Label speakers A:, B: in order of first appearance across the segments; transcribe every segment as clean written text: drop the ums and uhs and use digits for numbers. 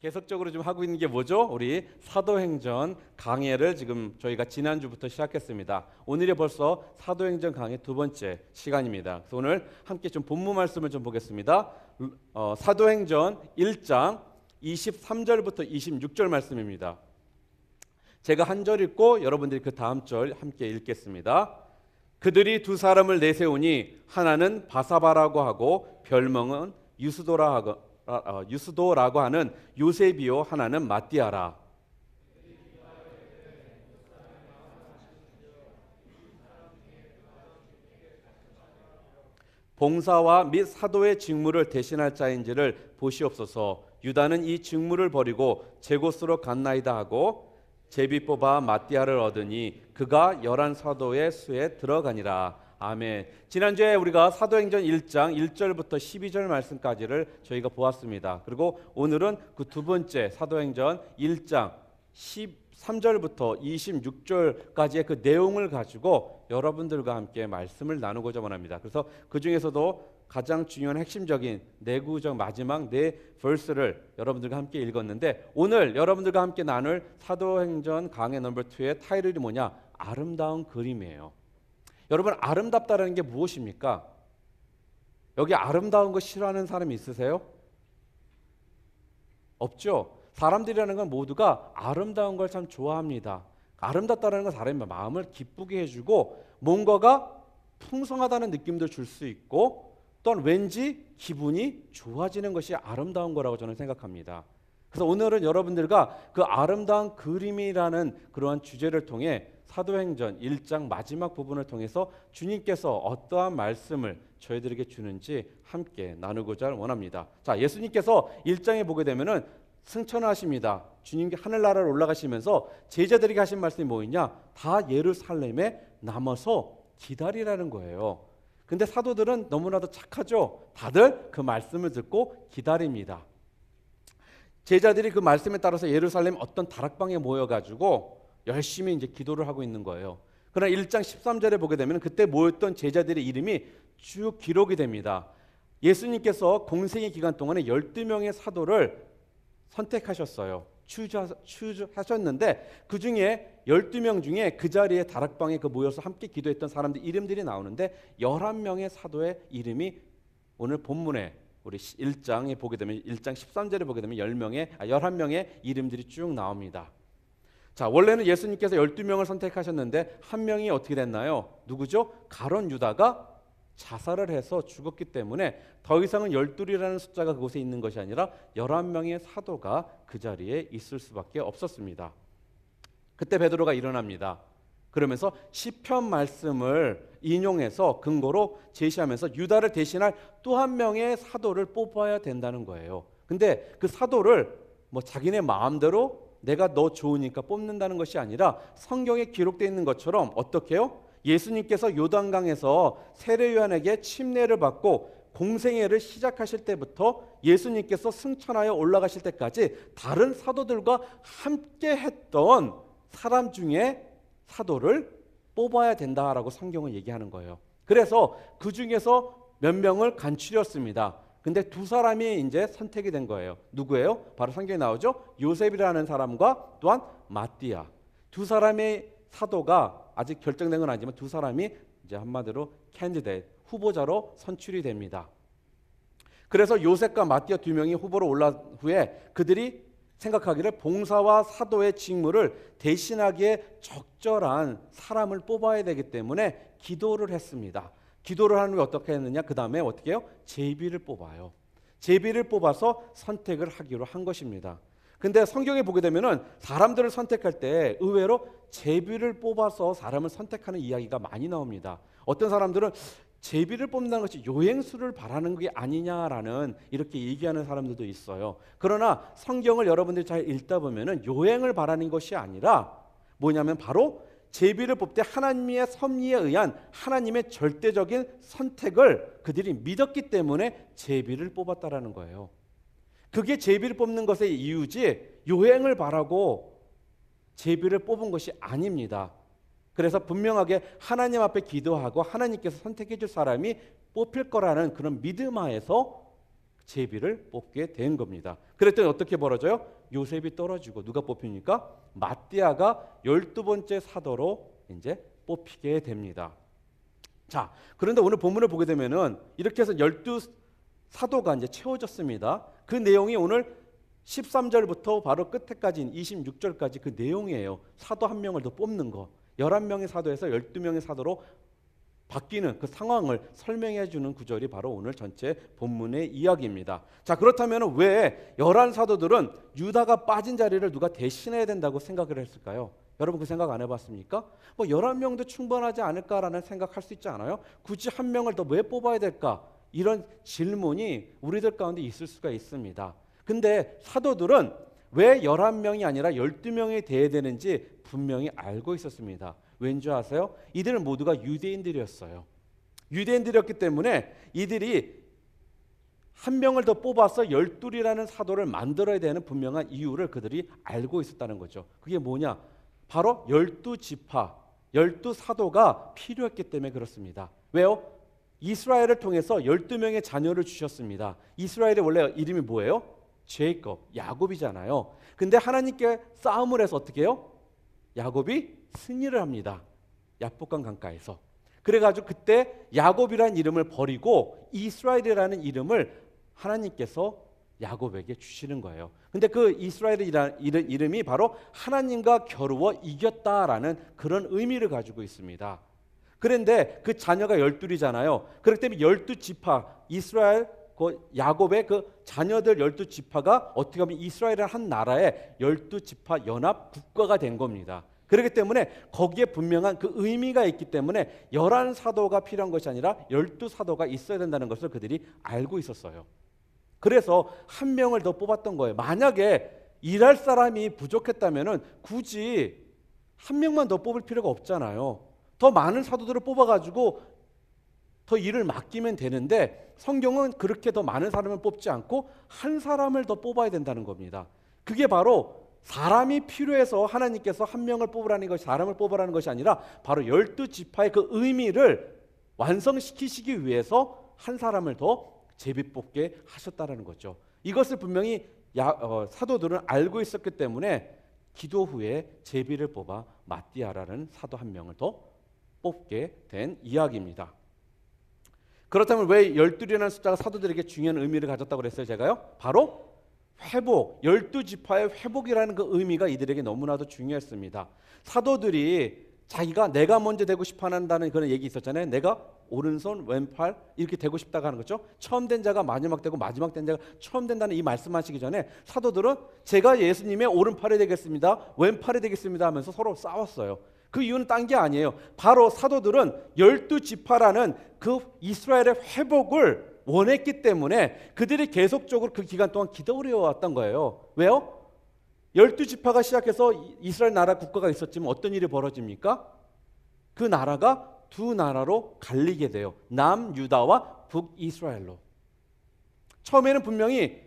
A: 계속적으로 좀 하고 있는 게 뭐죠? 우리 사도행전 강해를 지금 저희가 지난주부터 시작했습니다. 오늘이 벌써 사도행전 강해 두 번째 시간입니다. 그래서 오늘 함께 좀 본문 말씀을 좀 보겠습니다. 사도행전 1장 23절부터 26절 말씀입니다. 제가 한 절 읽고 여러분들이 그 다음 절 함께 읽겠습니다. 그들이 두 사람을 내세우니 하나는 바사바라고 하고 별명은 유스도라고 하는 요셉이요 하나는 마띠아라. 봉사와 및 사도의 직무를 대신할 자인지를 보시옵소서. 유다는 이 직무를 버리고 제 곳으로 갔나이다 하고 제비 뽑아 마띠아를 얻으니 그가 11사도의 수에 들어가니라. 아멘. 지난주에 우리가 사도행전 1장 1절부터 12절 말씀까지를 저희가 보았습니다. 그리고 오늘은 그 두 번째 사도행전 1장 13절부터 26절까지의 그 내용을 가지고 여러분들과 함께 말씀을 나누고자 원합니다. 그래서 그 중에서도 가장 중요한 핵심적인 내구적 마지막 네 verse를 여러분들과 함께 읽었는데, 오늘 여러분들과 함께 나눌 사도행전 강해 넘버 2의 타이틀이 뭐냐? 아름다운 그림이에요. 여러분, 아름답다라는 게 무엇입니까? 여기 아름다운 거 싫어하는 사람이 있으세요? 없죠? 사람들이라는 건 모두가 아름다운 걸 참 좋아합니다. 아름답다라는 건 사람의 마음을 기쁘게 해주고 뭔가가 풍성하다는 느낌도 줄 수 있고 또한 왠지 기분이 좋아지는 것이 아름다운 거라고 저는 생각합니다. 그래서 오늘은 여러분들과 그 아름다운 그림이라는 그러한 주제를 통해 사도행전 1장 마지막 부분을 통해서 주님께서 어떠한 말씀을 저희들에게 주는지 함께 나누고자 원합니다. 자, 예수님께서 1장에 보게 되면은 승천하십니다. 주님께 하늘나라로 올라가시면서 제자들에게 하신 말씀이 뭐였냐? 다 예루살렘에 남아서 기다리라는 거예요. 근데 사도들은 너무나도 착하죠. 다들 그 말씀을 듣고 기다립니다. 제자들이 그 말씀에 따라서 예루살렘 어떤 다락방에 모여가지고 열심히 이제 기도를 하고 있는 거예요. 그러나 1장 13절에 보게 되면 그때 모였던 제자들의 이름이 쭉 기록이 됩니다. 예수님께서 공생의 기간 동안에 12명의 사도를 선택하셨어요. 추주하셨는데 그 중에 12명 중에 그 자리에 다락방에 모여서 함께 기도했던 사람들 이름들이 나오는데 11명의 사도의 이름이 오늘 본문에 우리 1장에 보게 되면 1장 13절에 보게 되면 11명의 이름들이 쭉 나옵니다. 자, 원래는 예수님께서 12명을 선택하셨는데 한 명이 어떻게 됐나요? 누구죠? 가룟 유다가 자살을 해서 죽었기 때문에 더 이상은 12이라는 숫자가 그곳에 있는 것이 아니라 11명의 사도가 그 자리에 있을 수밖에 없었습니다. 그때 베드로가 일어납니다. 그러면서 시편 말씀을 인용해서 근거로 제시하면서 유다를 대신할 또 한 명의 사도를 뽑아야 된다는 거예요. 근데 그 사도를 자기네 마음대로 내가 너 좋으니까 뽑는다는 것이 아니라 성경에 기록되어 있는 것처럼 어떻게 해요? 예수님께서 요단강에서 세례요한에게 침례를 받고 공생애를 시작하실 때부터 예수님께서 승천하여 올라가실 때까지 다른 사도들과 함께 했던 사람 중에 사도를 뽑아야 된다라고 성경은 얘기하는 거예요. 그래서 그 중에서 몇 명을 간추렸습니다. 근데 두 사람이 이제 선택이 된 거예요. 누구예요? 바로 성경에 나오죠. 요셉이라는 사람과 또한 마띠아. 두 사람의 사도가 아직 결정된 건 아니지만 두 사람이 이제 한마디로 캔디데이트, 후보자로 선출이 됩니다. 그래서 요셉과 마띠아 두 명이 후보로 올라온 후에 그들이 생각하기를 봉사와 사도의 직무를 대신하기에 적절한 사람을 뽑아야 되기 때문에 기도를 했습니다. 기도를 하는 후에 어떻게 했느냐? 그 다음에 어떻게 해요? 제비를 뽑아요. 제비를 뽑아서 선택을 하기로 한 것입니다. 근데 성경에 보게 되면은 사람들을 선택할 때 의외로 제비를 뽑아서 사람을 선택하는 이야기가 많이 나옵니다. 어떤 사람들은 제비를 뽑는다는 것이 요행수를 바라는 게 아니냐라는 이렇게 얘기하는 사람들도 있어요. 그러나 성경을 여러분들이 잘 읽다 보면은 요행을 바라는 것이 아니라 뭐냐면 바로 제비를 뽑되 하나님의 섭리에 의한 하나님의 절대적인 선택을 그들이 믿었기 때문에 제비를 뽑았다라는 거예요. 그게 제비를 뽑는 것의 이유지 요행을 바라고 제비를 뽑은 것이 아닙니다. 그래서 분명하게 하나님 앞에 기도하고 하나님께서 선택해 줄 사람이 뽑힐 거라는 그런 믿음 하에서 제비를 뽑게 된 겁니다. 그랬더니 어떻게 벌어져요? 요셉이 떨어지고 누가 뽑힙니까? 마띠아가 12번째 사도로 이제 뽑히게 됩니다. 자, 그런데 오늘 본문을 보게 되면은 이렇게 해서 12사도가 이제 채워졌습니다. 그 내용이 오늘 13절부터 바로 끝에까지 26절까지 그 내용이에요. 사도 한 명을 더 뽑는 거. 11명의 사도에서 12명의 사도로 바뀌는 그 상황을 설명해 주는 구절이 바로 오늘 전체 본문의 이야기입니다. 자, 그렇다면 왜 11사도들은 유다가 빠진 자리를 누가 대신해야 된다고 생각을 했을까요? 여러분 그 생각 안 해봤습니까? 11명도 충분하지 않을까라는 생각할 수 있지 않아요? 굳이 한 명을 더 왜 뽑아야 될까? 이런 질문이 우리들 가운데 있을 수가 있습니다. 근데 사도들은 왜 11명이 아니라 12명이 돼야 되는지 분명히 알고 있었습니다. 왠지 아세요? 이들은 모두가 유대인들이었어요. 유대인들이었기 때문에 이들이 한 명을 더 뽑아서 12이라는 사도를 만들어야 되는 분명한 이유를 그들이 알고 있었다는 거죠. 그게 뭐냐? 바로 12지파, 12사도가 필요했기 때문에 그렇습니다. 왜요? 이스라엘을 통해서 12명의 자녀를 주셨습니다. 이스라엘의 원래 이름이 뭐예요? 제이콥, 야곱이잖아요. 근데 하나님께 싸움을 해서 어떻게 해요? 야곱이 승리를 합니다. 야복강 강가에서. 그래가지고 그때 야곱이라는 이름을 버리고 이스라엘이라는 이름을 하나님께서 야곱에게 주시는 거예요. 근데 그 이스라엘이라는 이름이 바로 하나님과 겨루어 이겼다라는 그런 의미를 가지고 있습니다. 그런데 그 자녀가 12이잖아요. 그렇기 때문에 12지파 이스라엘 그 야곱의 그 자녀들 12지파가 어떻게 보면 이스라엘의 한 나라의 12지파 연합 국가가 된 겁니다. 그렇기 때문에 거기에 분명한 그 의미가 있기 때문에 11사도가 필요한 것이 아니라 12사도가 있어야 된다는 것을 그들이 알고 있었어요. 그래서 한 명을 더 뽑았던 거예요. 만약에 일할 사람이 부족했다면 굳이 한 명만 더 뽑을 필요가 없잖아요. 더 많은 사도들을 뽑아가지고 더 일을 맡기면 되는데 성경은 그렇게 더 많은 사람을 뽑지 않고 한 사람을 더 뽑아야 된다는 겁니다. 그게 바로 사람이 필요해서 하나님께서 한 명을 뽑으라는 것이 사람을 뽑으라는 것이 아니라 바로 12지파의 그 의미를 완성시키시기 위해서 한 사람을 더 제비 뽑게 하셨다는 거죠. 이것을 분명히 사도들은 알고 있었기 때문에 기도 후에 제비를 뽑아 마띠아라는 사도 한 명을 더 뽑게 된 이야기입니다. 그렇다면 왜 12이라는 숫자가 사도들에게 중요한 의미를 가졌다고 그랬어요? 제가요? 바로 회복, 12지파의 회복이라는 그 의미가 이들에게 너무나도 중요했습니다. 사도들이 자기가 내가 먼저 되고 싶어 한다는 그런 얘기 있었잖아요. 내가 오른손 왼팔 이렇게 되고 싶다고 하는 거죠. 처음 된 자가 마지막 되고 마지막 된 자가 처음 된다는 이 말씀하시기 전에 사도들은 제가 예수님의 오른팔이 되겠습니다, 왼팔이 되겠습니다 하면서 서로 싸웠어요. 그 이유는 딴 게 아니에요. 바로 사도들은 12지파라는 그 이스라엘의 회복을 원했기 때문에 그들이 계속적으로 그 기간 동안 기도를 해왔던 거예요. 왜요? 12지파가 시작해서 이스라엘 나라 국가가 있었지만 어떤 일이 벌어집니까? 그 나라가 두 나라로 갈리게 돼요. 남유다와 북이스라엘로. 처음에는 분명히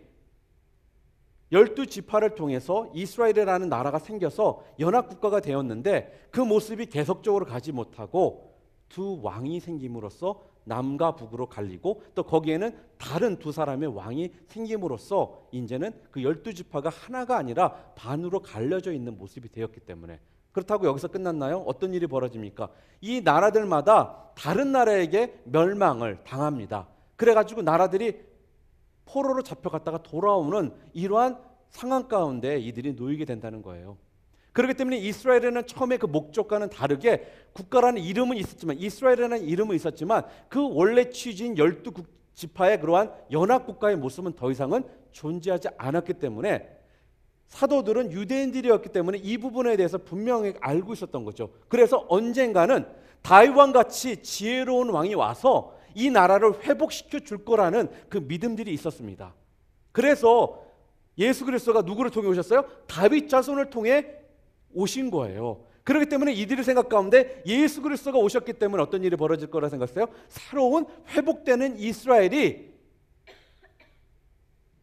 A: 12지파를 통해서 이스라엘이라는 나라가 생겨서 연합국가가 되었는데 그 모습이 계속적으로 가지 못하고 두 왕이 생김으로써 남과 북으로 갈리고 또 거기에는 다른 두 사람의 왕이 생김으로써 이제는 그 12지파가 하나가 아니라 반으로 갈려져 있는 모습이 되었기 때문에 그렇다고 여기서 끝났나요? 어떤 일이 벌어집니까? 이 나라들마다 다른 나라에게 멸망을 당합니다. 그래가지고 나라들이 포로로 잡혀갔다가 돌아오는 이러한 상황 가운데 이들이 놓이게 된다는 거예요. 그렇기 때문에 이스라엘에는 처음에 그 목적과는 다르게 국가라는 이름은 있었지만 이스라엘이라는 이름은 있었지만 그 원래 취지인 12지파의 그러한 연합국가의 모습은 더 이상은 존재하지 않았기 때문에 사도들은 유대인들이었기 때문에 이 부분에 대해서 분명히 알고 있었던 거죠. 그래서 언젠가는 다윗왕 같이 지혜로운 왕이 와서 이 나라를 회복시켜 줄 거라는 그 믿음들이 있었습니다. 그래서 예수 그리스도가 누구를 통해 오셨어요? 다윗 자손을 통해 오신 거예요. 그렇기 때문에 이들의 생각 가운데 예수 그리스도가 오셨기 때문에 어떤 일이 벌어질 거라 생각했어요? 새로운 회복되는 이스라엘이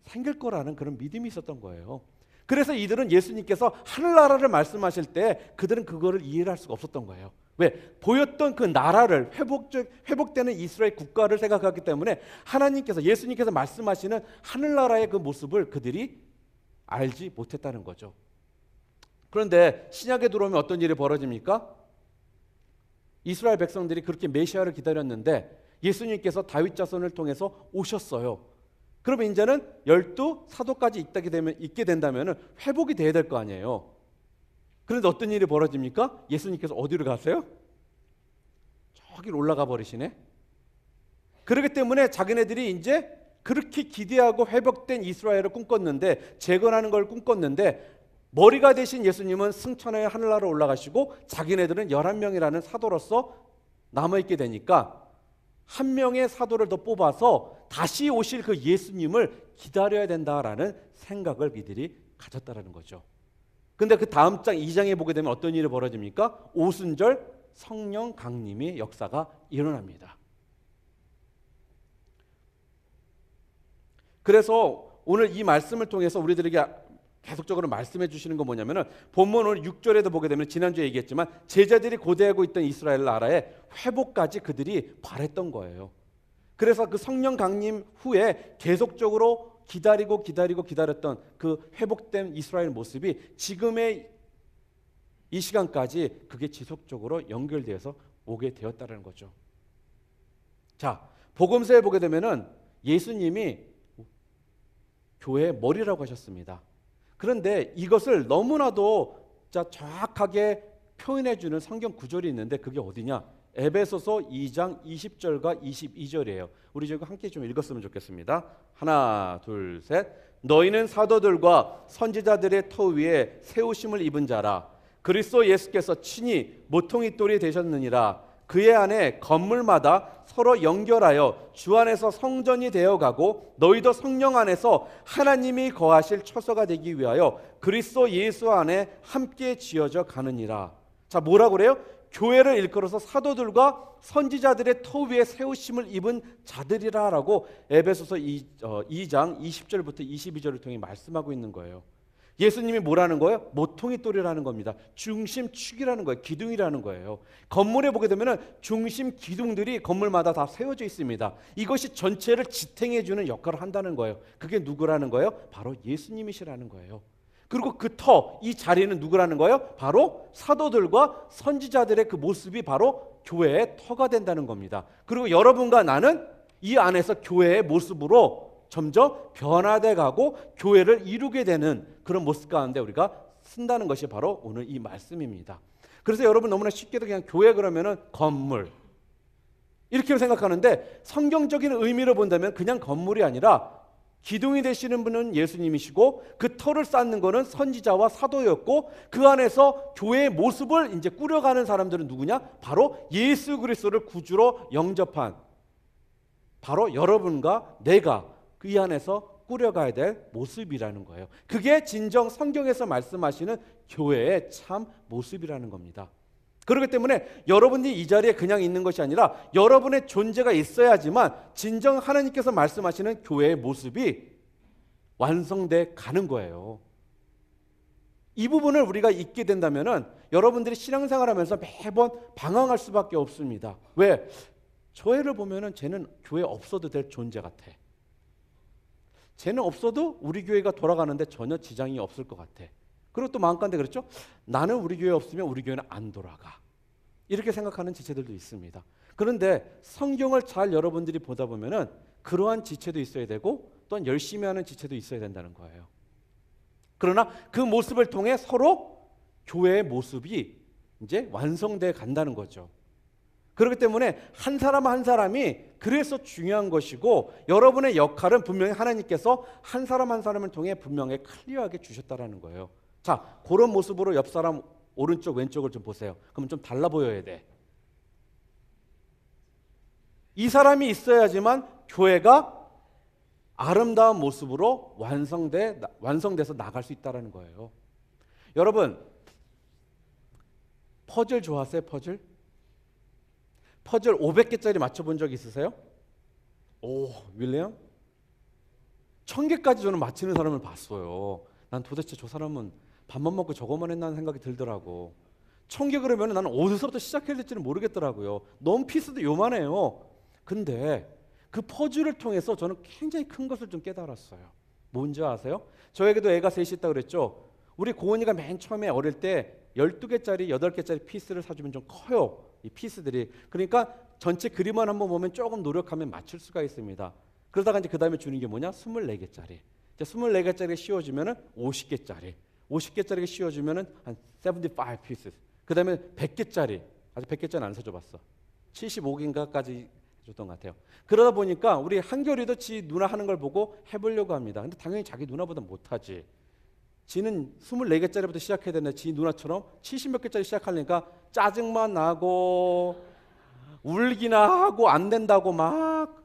A: 생길 거라는 그런 믿음이 있었던 거예요. 그래서 이들은 예수님께서 하늘나라를 말씀하실 때 그들은 그거를 이해할 수가 없었던 거예요. 왜? 보였던 그 나라를 회복되는 이스라엘 국가를 생각하기 때문에 하나님께서, 예수님께서 말씀하시는 하늘나라의 그 모습을 그들이 알지 못했다는 거죠. 그런데 신약에 들어오면 어떤 일이 벌어집니까? 이스라엘 백성들이 그렇게 메시아를 기다렸는데 예수님께서 다윗 자손을 통해서 오셨어요. 그러면 이제는 12사도까지 있게 된다면 회복이 돼야 될 거 아니에요. 그런데 어떤 일이 벌어집니까? 예수님께서 어디로 가세요? 저기로 올라가 버리시네. 그렇기 때문에 자기네들이 이제 그렇게 기대하고 회복된 이스라엘을 꿈꿨는데, 재건하는 걸 꿈꿨는데, 머리가 되신 예수님은 승천하여 하늘나라로 올라가시고 자기네들은 11명이라는 사도로서 남아있게 되니까 한 명의 사도를 더 뽑아서 다시 오실 그 예수님을 기다려야 된다라는 생각을 이들이 가졌다라는 거죠. 근데 그 다음 장 2장에 보게 되면 어떤 일이 벌어집니까? 오순절 성령 강림의 역사가 일어납니다. 그래서 오늘 이 말씀을 통해서 우리들에게 계속적으로 말씀해 주시는 건 뭐냐면은, 본문 오늘 6절에도 보게 되면 지난주에 얘기했지만 제자들이 고대하고 있던 이스라엘 나라의 회복까지 그들이 바랬던 거예요. 그래서 그 성령 강림 후에 계속적으로 기다렸던 그 회복된 이스라엘 모습이 지금의 이 시간까지 그게 지속적으로 연결되어서 오게 되었다는 거죠. 자, 복음서에 보게 되면은 예수님이 교회의 머리라고 하셨습니다. 그런데 이것을 너무나도 정확하게 표현해 주는 성경 구절이 있는데 그게 어디냐? 에베소서 2장 20절과 22절이에요. 우리 저거 함께 좀 읽었으면 좋겠습니다. 하나, 둘, 셋. 너희는 사도들과 선지자들의 터 위에 세우심을 입은 자라. 그리스도 예수께서 친히 모퉁이 돌이 되셨느니라. 그의 안에 건물마다 서로 연결하여 주 안에서 성전이 되어가고 너희도 성령 안에서 하나님이 거하실 처소가 되기 위하여 그리스도 예수 안에 함께 지어져 가느니라. 자, 뭐라고 그래요? 교회를 일컬어서 사도들과 선지자들의 터 위에 세우심을 입은 자들이라라고 에베소서 2장 20절부터 22절을 통해 말씀하고 있는 거예요. 예수님이 뭐라는 거예요? 모퉁이 돌이라는 겁니다. 중심축이라는 거예요. 기둥이라는 거예요. 건물에 보게 되면 중심 기둥들이 건물마다 다 세워져 있습니다. 이것이 전체를 지탱해주는 역할을 한다는 거예요. 그게 누구라는 거예요? 바로 예수님이시라는 거예요. 그리고 그 터, 이 자리는 누구라는 거예요? 바로 사도들과 선지자들의 그 모습이 바로 교회의 터가 된다는 겁니다. 그리고 여러분과 나는 이 안에서 교회의 모습으로 점점 변화돼 가고 교회를 이루게 되는 그런 모습 가운데 우리가 쓴다는 것이 바로 오늘 이 말씀입니다. 그래서 여러분 너무나 쉽게도 그냥 교회 그러면은 건물 이렇게 생각하는데, 성경적인 의미로 본다면 그냥 건물이 아니라 기둥이 되시는 분은 예수님이시고 그 터를 쌓는 것은 선지자와 사도였고 그 안에서 교회의 모습을 이제 꾸려가는 사람들은 누구냐? 바로 예수 그리스도를 구주로 영접한 바로 여러분과 내가 그 이 안에서 꾸려가야 될 모습이라는 거예요. 그게 진정 성경에서 말씀하시는 교회의 참 모습이라는 겁니다. 그렇기 때문에 여러분이 이 자리에 그냥 있는 것이 아니라 여러분의 존재가 있어야지만 진정 하나님께서 말씀하시는 교회의 모습이 완성돼 가는 거예요. 이 부분을 우리가 잊게 된다면은 여러분들이 신앙생활하면서 매번 방황할 수밖에 없습니다. 왜? 저 애를 보면은 쟤는 교회 없어도 될 존재 같아. 쟤는 없어도 우리 교회가 돌아가는데 전혀 지장이 없을 것 같아. 그리고 또 마음가운데 그렇죠? 나는 우리 교회 없으면 우리 교회는 안 돌아가. 이렇게 생각하는 지체들도 있습니다. 그런데 성경을 잘 여러분들이 보다 보면은 그러한 지체도 있어야 되고 또한 열심히 하는 지체도 있어야 된다는 거예요. 그러나 그 모습을 통해 서로 교회의 모습이 이제 완성돼 간다는 거죠. 그렇기 때문에 한 사람 한 사람이 그래서 중요한 것이고 여러분의 역할은 분명히 하나님께서 한 사람 한 사람을 통해 분명히 클리어하게 주셨다라는 거예요. 자, 그런 모습으로 옆 사람 오른쪽 왼쪽을 좀 보세요. 그러면 좀 달라 보여야 돼. 이 사람이 있어야지만 교회가 아름다운 모습으로 완성돼서 나갈 수 있다는 거예요. 여러분, 퍼즐 좋아하세요? 퍼즐 500개짜리 맞춰본 적 있으세요? 오, 윌리엄? 1000개까지 저는 맞히는 사람을 봤어요. 난 도대체 저 사람은 밥만 먹고 저거만 했나 하는 생각이 들더라고. 천개 그러면 나는 어디서부터 시작해야 될지는 모르겠더라고요. 너무 피스도 요만해요. 근데 그 퍼즐을 통해서 저는 굉장히 큰 것을 좀 깨달았어요. 뭔지 아세요? 저에게도 애가 셋이 있다고 그랬죠. 우리 고은이가 맨 처음에 어릴 때 12개짜리, 8개짜리 피스를 사주면 좀 커요. 이 피스들이. 그러니까 전체 그림만 한번 보면 조금 노력하면 맞출 수가 있습니다. 그러다가 이제 그 다음에 주는 게 뭐냐? 24개짜리. 24개짜리가 씌워주면은 50개짜리. 50개짜리가 씌워주면은 한 75 피스. 그 다음에 100개짜리. 아직 100개짜리 안 사줘봤어. 75개인가까지 줬던 것 같아요. 그러다 보니까 우리 한결이도 지 누나 하는 걸 보고 해보려고 합니다. 근데 당연히 자기 누나보다 못하지. 지는 24개짜리부터 시작해야 되는데 지 누나처럼 70몇 개짜리 시작하려니까 짜증만 나고 울기나 하고 안 된다고 막.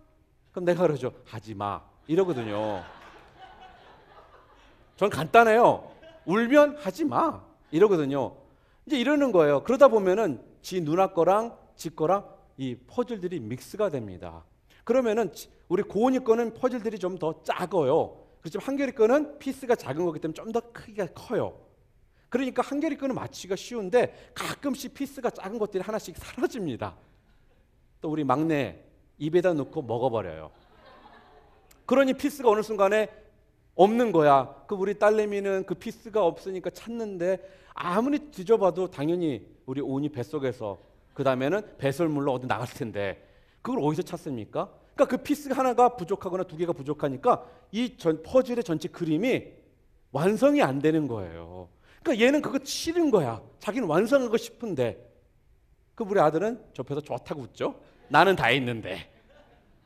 A: 그럼 내가 그러죠. 하지 마. 이러거든요. 전 간단해요. 울면 하지 마. 이러거든요. 이제 이러는 거예요. 그러다 보면은 지 누나 거랑 지 거랑 이 퍼즐들이 믹스가 됩니다. 그러면은 우리 고은이 거는 퍼즐들이 좀 더 작아요. 그렇지만 한결이 거는 피스가 작은 거기 때문에 좀 더 크기가 커요. 그러니까 한결이 거는 맞추기가 쉬운데 가끔씩 피스가 작은 것들이 하나씩 사라집니다. 또 우리 막내 입에다 넣고 먹어버려요. 그러니 피스가 어느 순간에 없는 거야. 그 우리 딸내미는 그 피스가 없으니까 찾는데 아무리 뒤져봐도 당연히 우리 오은이 뱃속에서 그 다음에는 배설물로 어디 나갈 텐데 그걸 어디서 찾습니까? 그러니까 그 피스가 하나가 부족하거나 두 개가 부족하니까 이 퍼즐의 전체 그림이 완성이 안 되는 거예요. 그러니까 얘는 그거 싫은 거야. 자기는 완성하고 싶은데 그 우리 아들은 옆에서 좋다고 웃죠. 나는 다 있는데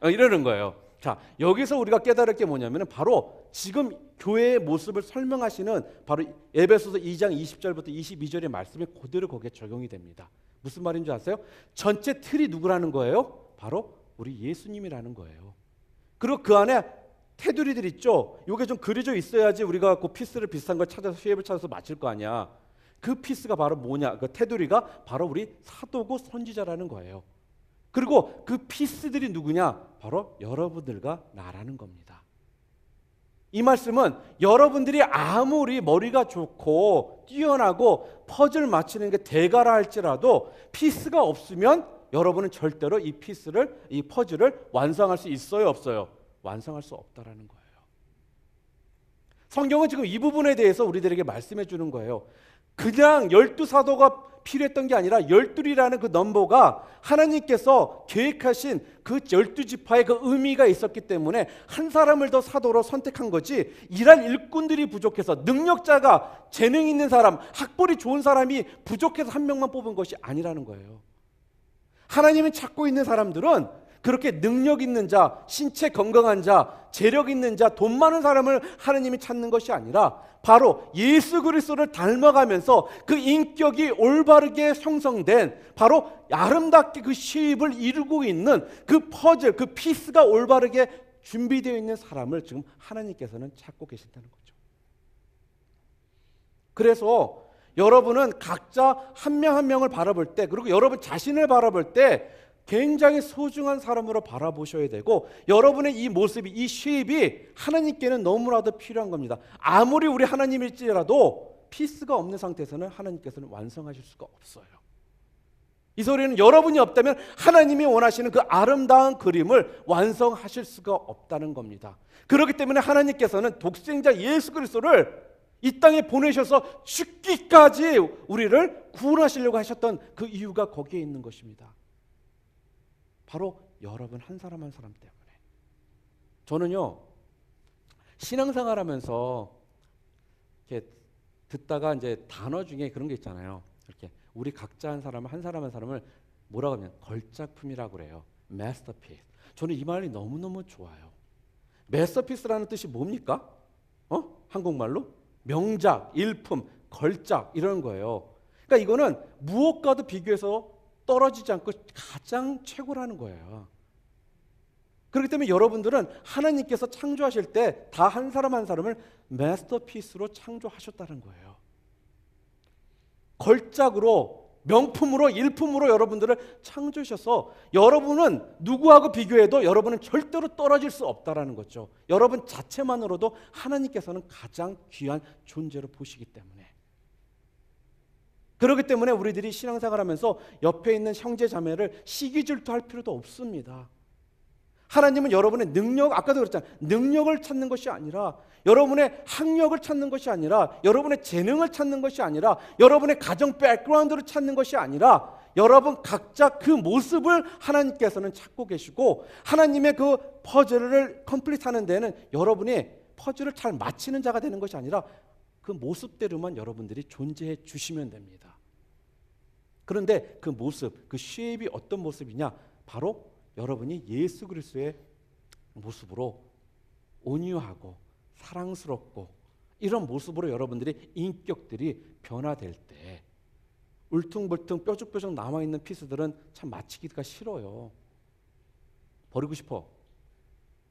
A: 이러는 거예요. 자, 여기서 우리가 깨달을 게 뭐냐면 바로 지금 교회의 모습을 설명하시는 바로 에베소서 2장 20절부터 22절의 말씀이 그대로 거기에 적용이 됩니다. 무슨 말인지 아세요? 전체 틀이 누구라는 거예요? 바로 우리 예수님이라는 거예요. 그리고 그 안에 테두리들 있죠. 이게 좀 그려져 있어야지 우리가 그 피스를 비슷한 걸 찾아서 쉐입을 찾아서 맞힐 거 아니야. 그 피스가 바로 뭐냐? 그 테두리가 바로 우리 사도고 선지자라는 거예요. 그리고 그 피스들이 누구냐? 바로 여러분들과 나라는 겁니다. 이 말씀은 여러분들이 아무리 머리가 좋고 뛰어나고 퍼즐 맞추는 게 대가라 할지라도 피스가 없으면 여러분은 절대로 이 피스를, 이 퍼즐을 완성할 수 있어요, 없어요? 완성할 수 없다라는 거예요. 성경은 지금 이 부분에 대해서 우리들에게 말씀해 주는 거예요. 그냥 12사도가 필요했던 게 아니라 12이라는 그 넘버가 하나님께서 계획하신 그 12지파의 그 의미가 있었기 때문에 한 사람을 더 사도로 선택한 거지 일할 일꾼들이 부족해서 능력자가 재능 있는 사람, 학벌이 좋은 사람이 부족해서 한 명만 뽑은 것이 아니라는 거예요. 하나님이 찾고 있는 사람들은 그렇게 능력 있는 자, 신체 건강한 자, 재력 있는 자, 돈 많은 사람을 하나님이 찾는 것이 아니라 바로 예수 그리스도를 닮아가면서 그 인격이 올바르게 형성된 바로 아름답게 그 쉐입을 이루고 있는 그 퍼즐, 그 피스가 올바르게 준비되어 있는 사람을 지금 하나님께서는 찾고 계신다는 거죠. 그래서 여러분은 각자 한 명 한 명을 바라볼 때, 그리고 여러분 자신을 바라볼 때 굉장히 소중한 사람으로 바라보셔야 되고, 여러분의 이 모습이, 이 쉐입이 하나님께는 너무나도 필요한 겁니다. 아무리 우리 하나님일지라도 피스가 없는 상태에서는 하나님께서는 완성하실 수가 없어요. 이 소리는 여러분이 없다면 하나님이 원하시는 그 아름다운 그림을 완성하실 수가 없다는 겁니다. 그렇기 때문에 하나님께서는 독생자 예수 그리스도를 이 땅에 보내셔서 죽기까지 우리를 구원하시려고 하셨던 그 이유가 거기에 있는 것입니다. 바로 여러분 한 사람 한 사람 때문에. 저는요, 신앙생활하면서 이렇게 듣다가 이제 단어 중에 그런 게 있잖아요. 이렇게 우리 각자 한 사람 한 사람을 뭐라고 하면 걸작품이라고 그래요. 마스터피스. 저는 이 말이 너무너무 좋아요. 마스터피스라는 뜻이 뭡니까? 한국말로? 명작, 일품, 걸작 이런 거예요. 그러니까 이거는 무엇과도 비교해서 떨어지지 않고 가장 최고라는 거예요. 그렇기 때문에 여러분들은 하나님께서 창조하실 때 다 한 사람 한 사람을 마스터피스로 창조하셨다는 거예요. 걸작으로, 명품으로, 일품으로 여러분들을 창조하셔서 여러분은 누구하고 비교해도 여러분은 절대로 떨어질 수 없다는 거죠. 여러분 자체만으로도 하나님께서는 가장 귀한 존재로 보시기 때문에. 그렇기 때문에 우리들이 신앙생활하면서 옆에 있는 형제 자매를 시기 질투할 필요도 없습니다. 하나님은 여러분의 능력, 아까도 그랬잖아요. 능력을 찾는 것이 아니라, 여러분의 학력을 찾는 것이 아니라, 여러분의 재능을 찾는 것이 아니라, 여러분의 가정 백그라운드를 찾는 것이 아니라, 여러분 각자 그 모습을 하나님께서는 찾고 계시고, 하나님의 그 퍼즐을 컴플릿하는 데는 여러분이 퍼즐을 잘 맞히는 자가 되는 것이 아니라 그 모습대로만 여러분들이 존재해 주시면 됩니다. 그런데 그 모습, 그 쉐입이 어떤 모습이냐? 바로 여러분이 예수 그리스도의 모습으로 온유하고 사랑스럽고 이런 모습으로 여러분들이 인격들이 변화될 때 울퉁불퉁 뾰족뾰족 남아있는 피스들은 참 맞히기가 싫어요. 버리고 싶어.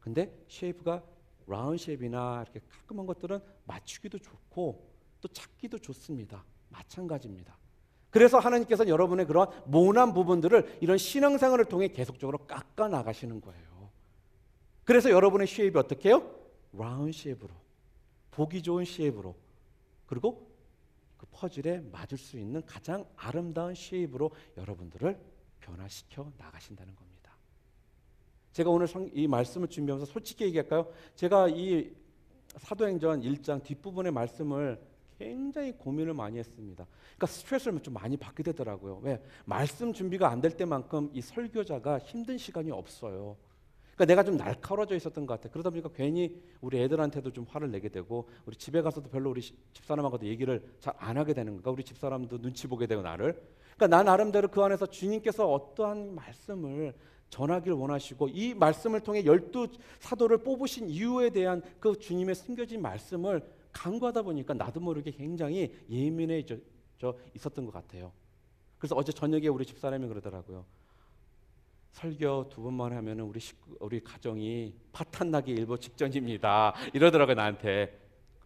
A: 근데 쉐이프가 라운드 쉐입이나 이렇게 깔끔한 것들은 맞추기도 좋고 또 찾기도 좋습니다. 마찬가지입니다. 그래서 하나님께서는 여러분의 그런 모난 부분들을 이런 신앙생활을 통해 계속적으로 깎아 나가시는 거예요. 그래서 여러분의 쉐입이 어떻게 해요? 라운드 쉐입으로, 보기 좋은 쉐입으로, 그리고 그 퍼즐에 맞을 수 있는 가장 아름다운 쉐입으로 여러분들을 변화시켜 나가신다는 겁니다. 제가 오늘 이 말씀을 준비하면서 솔직히 얘기할까요? 제가 이 사도행전 1장 뒷부분의 말씀을 굉장히 고민을 많이 했습니다. 그러니까 스트레스를 좀 많이 받게 되더라고요. 왜? 말씀 준비가 안 될 때만큼 이 설교자가 힘든 시간이 없어요. 그러니까 내가 좀 날카로워져 있었던 것 같아요. 그러다 보니까 괜히 우리 애들한테도 좀 화를 내게 되고 우리 집에 가서도 별로 우리 집사람하고도 얘기를 잘 안 하게 되는 거니까 우리 집사람도 눈치 보게 되고 나를. 그러니까 난 나름대로 그 안에서 주님께서 어떠한 말씀을 전하기를 원하시고 이 말씀을 통해 12사도를 뽑으신 이유에 대한 그 주님의 숨겨진 말씀을 간구하다 보니까 나도 모르게 굉장히 예민해져 있었던 것 같아요. 그래서 어제 저녁에 우리 집사람이 그러더라고요. 설교 2번만 하면 우리 가정이 파탄 나기 일보 직전입니다. 이러더라고요, 나한테.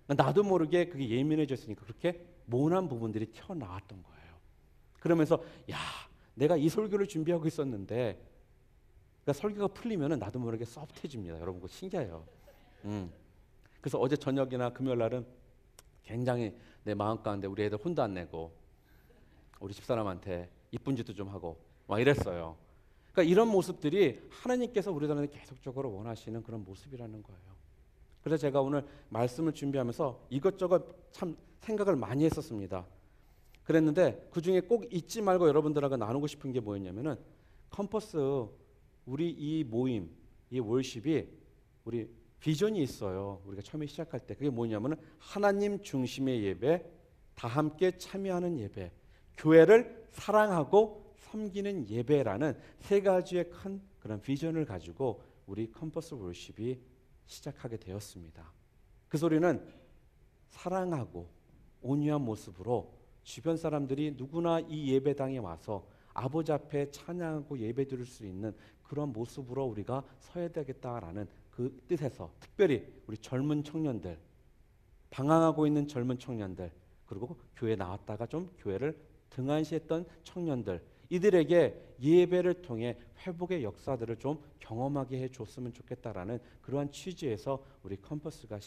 A: 나도 모르게 그게 예민해졌으니까 그렇게 모난 부분들이 튀어나왔던 거예요. 그러면서 야, 내가 이 설교를 준비하고 있었는데 그러니까 설교가 풀리면 나도 모르게 소프트해집니다. 여러분 그거 신기해요. 그래서 어제 저녁이나 금요일 날은 굉장히 내 마음 가운데 우리 애들 혼도 안 내고 우리 집사람한테 이쁜 짓도 좀 하고 막 이랬어요. 그러니까 이런 모습들이 하나님께서 우리들한테 계속적으로 원하시는 그런 모습이라는 거예요. 그래서 제가 오늘 말씀을 준비하면서 이것저것 참 생각을 많이 했었습니다. 그랬는데 그중에 꼭 잊지 말고 여러분들하고 나누고 싶은 게 뭐였냐면은 컴퍼스 우리 이 모임, 이 월십이 우리 비전이 있어요. 우리가 처음에 시작할 때 그게 뭐냐면은 하나님 중심의 예배, 다 함께 참여하는 예배, 교회를 사랑하고 섬기는 예배라는 세 가지의 큰 그런 비전을 가지고 우리 컴퍼스 월십이 시작하게 되었습니다. 그 소리는 사랑하고 온유한 모습으로 주변 사람들이 누구나 이 예배당에 와서 아버지 앞에 찬양하고 예배드릴 수 있는 그런 모습으로 우리가 서야 되겠다라는 그 뜻에서 특별히 우리 젊은 청년들, 방황하고 있는 젊은 청년들, 그리고 교회 나왔다가 좀 교회를 등한시했던 청년들, 이들에게 예배를 통해 회복의 역사들을 좀 경험하게 해줬으면 좋겠다라는 그러한 취지에서 우리 컴퍼스가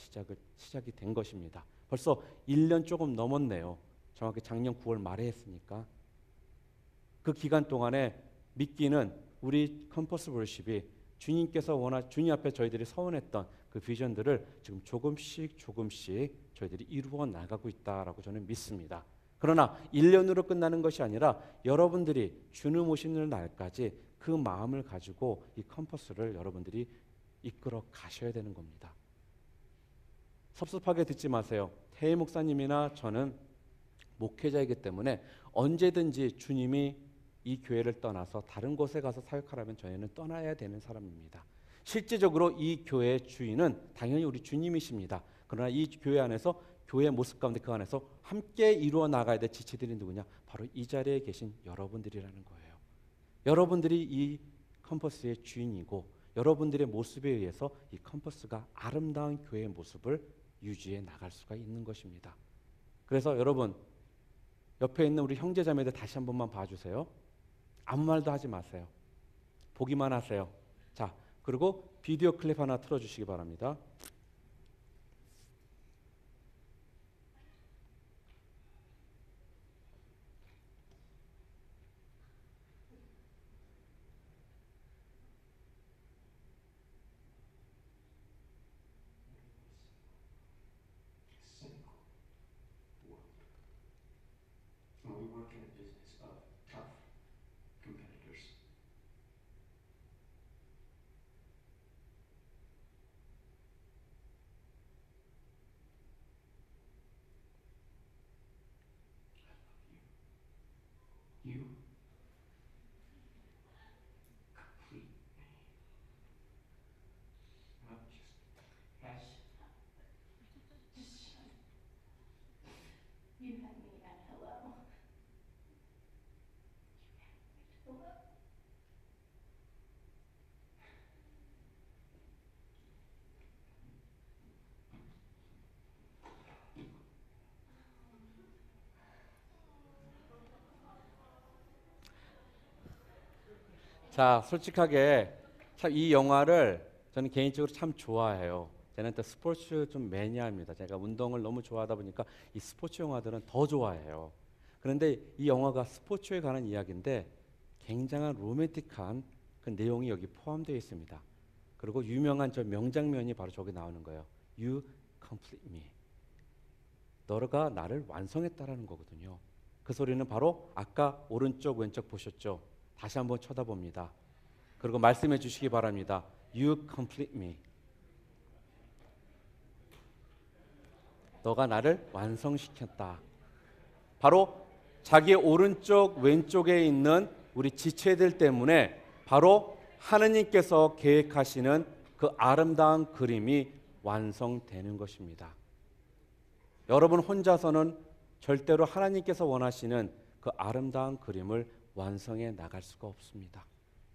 A: 시작이 된 것입니다. 벌써 1년 조금 넘었네요. 정확히 작년 9월 말에 했으니까. 그 기간 동안에 믿기는 우리 컴퍼스 월십이 주님께서 주님 앞에 저희들이 서원했던 그 비전들을 지금 조금씩 저희들이 이루어 나가고 있다라고 저는 믿습니다. 그러나 1년으로 끝나는 것이 아니라 여러분들이 주님 오시는 날까지 그 마음을 가지고 이 컴퍼스를 여러분들이 이끌어 가셔야 되는 겁니다. 섭섭하게 듣지 마세요. 태희 목사님이나 저는 목회자이기 때문에 언제든지 주님이 이 교회를 떠나서 다른 곳에 가서 사역하라면 저희는 떠나야 되는 사람입니다. 실제적으로 이 교회의 주인은 당연히 우리 주님이십니다. 그러나 이 교회 안에서 교회의 모습 가운데 그 안에서 함께 이루어 나가야 될 지체들이 누구냐? 바로 이 자리에 계신 여러분들이라는 거예요. 여러분들이 이 컴퍼스의 주인이고 여러분들의 모습에 의해서 이 컴퍼스가 아름다운 교회의 모습을 유지해 나갈 수가 있는 것입니다. 그래서 여러분 옆에 있는 우리 형제자매들 다시 한 번만 봐주세요. 아무 말도 하지 마세요. 보기만 하세요. 자, 그리고 비디오 클립 하나 틀어주시기 바랍니다. 자, 솔직하게 참 이 영화를 저는 개인적으로 참 좋아해요. 저는 또 스포츠 좀 매니아입니다. 제가 운동을 너무 좋아하다 보니까 이 스포츠 영화들은 더 좋아해요. 그런데 이 영화가 스포츠에 관한 이야기인데 굉장한 로맨틱한 그 내용이 여기 포함되어 있습니다. 그리고 유명한 저 명장면이 바로 저기 나오는 거예요. You complete me. 너가 나를 완성했다라는 거거든요. 그 소리는 바로 아까 오른쪽 왼쪽 보셨죠? 다시 한번 쳐다봅니다. 그리고 말씀해 주시기 바랍니다. You complete me. 너가 나를 완성시켰다. 바로 자기의 오른쪽 왼쪽에 있는 우리 지체들 때문에 바로 하느님께서 계획하시는 그 아름다운 그림이 완성되는 것입니다. 여러분 혼자서는 절대로 하나님께서 원하시는 그 아름다운 그림을 완성해 나갈 수가 없습니다.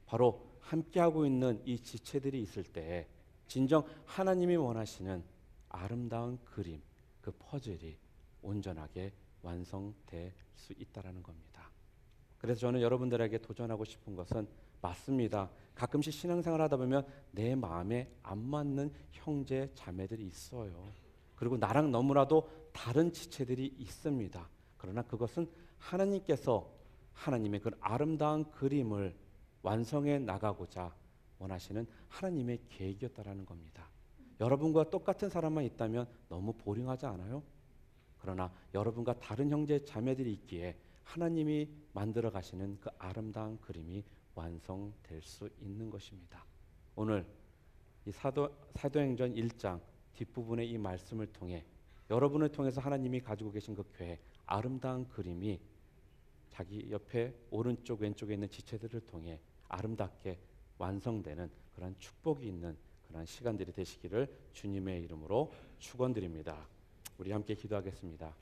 A: 바로 함께하고 있는 이 지체들이 있을 때 진정 하나님이 원하시는 아름다운 그림, 그 퍼즐이 온전하게 완성될 수 있다는 겁니다. 그래서 저는 여러분들에게 도전하고 싶은 것은 맞습니다. 가끔씩 신앙생활 하다 보면 내 마음에 안 맞는 형제 자매들이 있어요. 그리고 나랑 너무나도 다른 지체들이 있습니다. 그러나 그것은 하나님께서 하나님의 그 아름다운 그림을 완성해 나가고자 원하시는 하나님의 계획이었다라는 겁니다. 여러분과 똑같은 사람만 있다면 너무 보링하지 않아요? 그러나 여러분과 다른 형제 자매들이 있기에 하나님이 만들어 가시는 그 아름다운 그림이 완성될 수 있는 것입니다. 오늘 이 사도행전 1장 뒷부분의 이 말씀을 통해 여러분을 통해서 하나님이 가지고 계신 그 계획, 아름다운 그림이 자기 옆에 오른쪽 왼쪽에 있는 지체들을 통해 아름답게 완성되는 그런 축복이 있는 그런 시간들이 되시기를 주님의 이름으로 축원드립니다. 우리 함께 기도하겠습니다.